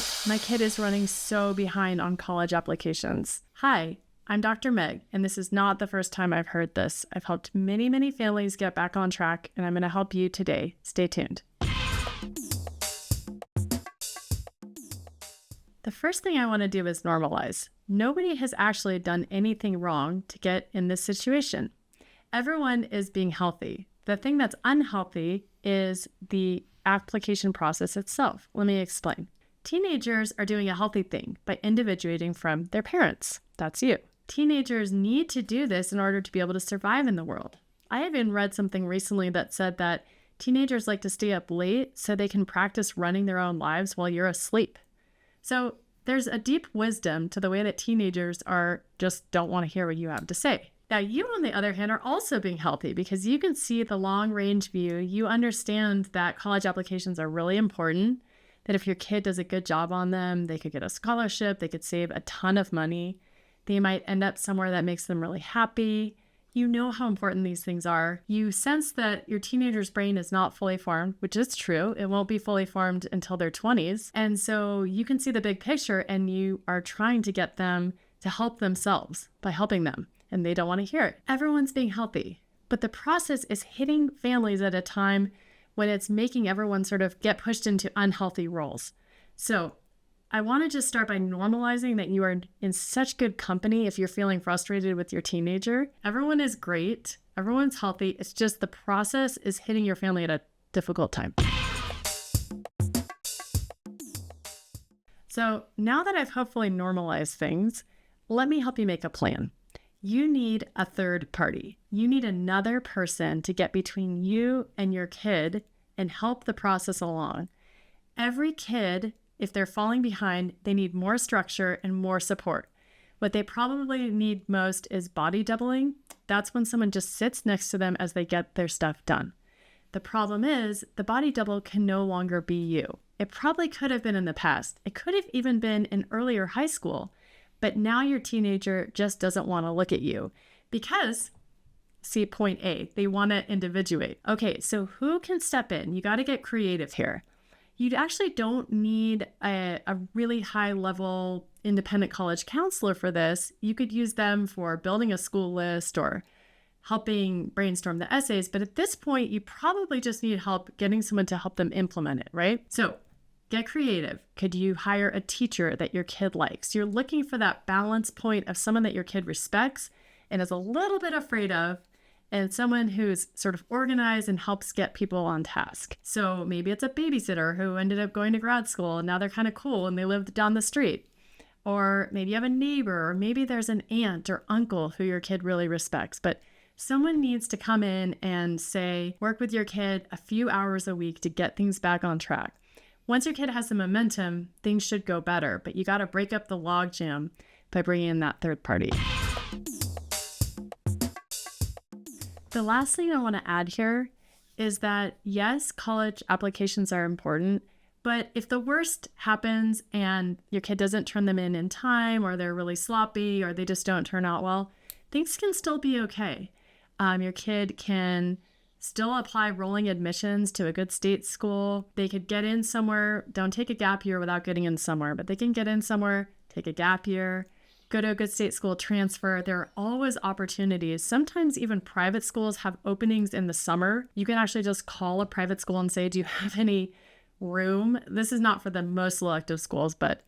Help! My kid is running so behind on college applications. Hi, I'm Dr. Meg, and this is not the first time I've heard this. I've helped many families get back on track, and I'm going to help you today. Stay tuned. The first thing I want to do is normalize. Nobody has actually done anything wrong to get in this situation. Everyone is being healthy. The thing that's unhealthy is the application process itself. Let me explain. Teenagers are doing a healthy thing by individuating from their parents. That's you. Teenagers need to do this in order to be able to survive in the world. I even read something recently that said that teenagers like to stay up late so they can practice running their own lives while you're asleep. So there's a deep wisdom to the way that teenagers just don't want to hear what you have to say. Now, you, on the other hand, are also being healthy because you can see the long range view. You understand that college applications are really important, that if your kid does a good job on them, they could get a scholarship, they could save a ton of money. They might end up somewhere that makes them really happy. You know how important these things are. You sense that your teenager's brain is not fully formed, which is true. It won't be fully formed until their 20s. And so you can see the big picture and you are trying to get them to help themselves by helping them. And they don't want to hear it. Everyone's being healthy. But the process is hitting families at a time when it's making everyone sort of get pushed into unhealthy roles. So I want to just start by normalizing that you are in such good company if you're feeling frustrated with your teenager. Everyone is great. Everyone's healthy. It's just the process is hitting your family at a difficult time. So now that I've hopefully normalized things, let me help you make a plan. You need a third party. You need another person to get between you and your kid and help the process along. Every kid, if they're falling behind, they need more structure and more support. What they probably need most is body doubling. That's when someone just sits next to them as they get their stuff done. The problem is the body double can no longer be you. It probably could have been in the past. It could have even been in earlier high school. But now your teenager just doesn't want to look at you because, see point A, they want to individuate. Okay, so who can step in? You got to get creative here. You actually don't need a really high level independent college counselor for this. You could use them for building a school list or helping brainstorm the essays. But at this point, you probably just need help getting someone to help them implement it, right? So get creative. Could you hire a teacher that your kid likes? You're looking for that balance point of someone that your kid respects and is a little bit afraid of, and someone who's sort of organized and helps get people on task. So maybe it's a babysitter who ended up going to grad school and now they're kind of cool and they live down the street. Or maybe you have a neighbor, or maybe there's an aunt or uncle who your kid really respects. But someone needs to come in and say, work with your kid a few hours a week to get things back on track. Once your kid has the momentum, things should go better, but you got to break up the logjam by bringing in that third party. The last thing I want to add here is that, yes, college applications are important, but if the worst happens and your kid doesn't turn them in time, or they're really sloppy, or they just don't turn out well, things can still be okay. Your kid can still apply rolling admissions to a good state school. They could get in somewhere. Don't take a gap year without getting in somewhere, but they can get in somewhere, take a gap year, go to a good state school, transfer. There are always opportunities. Sometimes even private schools have openings in the summer. You can actually just call a private school and say, do you have any room? This is not for the most selective schools, but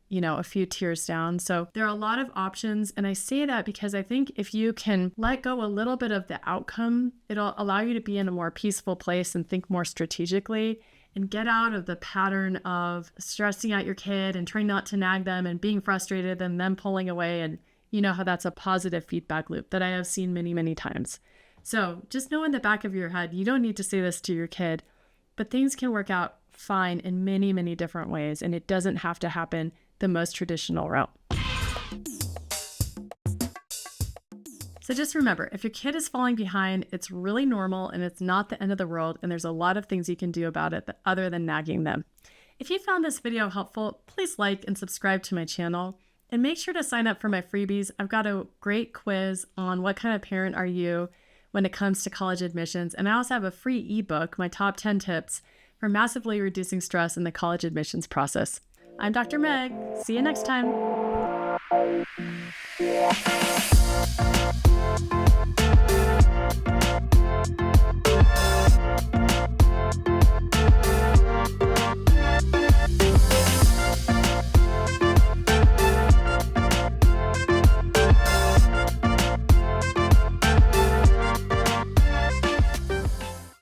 a few tiers down. So there are a lot of options. And I say that because I think if you can let go a little bit of the outcome, it'll allow you to be in a more peaceful place and think more strategically and get out of the pattern of stressing out your kid and trying not to nag them and being frustrated and them pulling away. And you know how that's a positive feedback loop that I have seen many times. So just know in the back of your head, you don't need to say this to your kid, but things can work out fine in many different ways. And it doesn't have to happen the most traditional route. So just remember, if your kid is falling behind, it's really normal and it's not the end of the world. And there's a lot of things you can do about it other than nagging them. If you found this video helpful, please like and subscribe to my channel. And make sure to sign up for my freebies. I've got a great quiz on what kind of parent are you when it comes to college admissions. And I also have a free ebook, my top 10 tips for massively reducing stress in the college admissions process. I'm Dr. Meg. See you next time.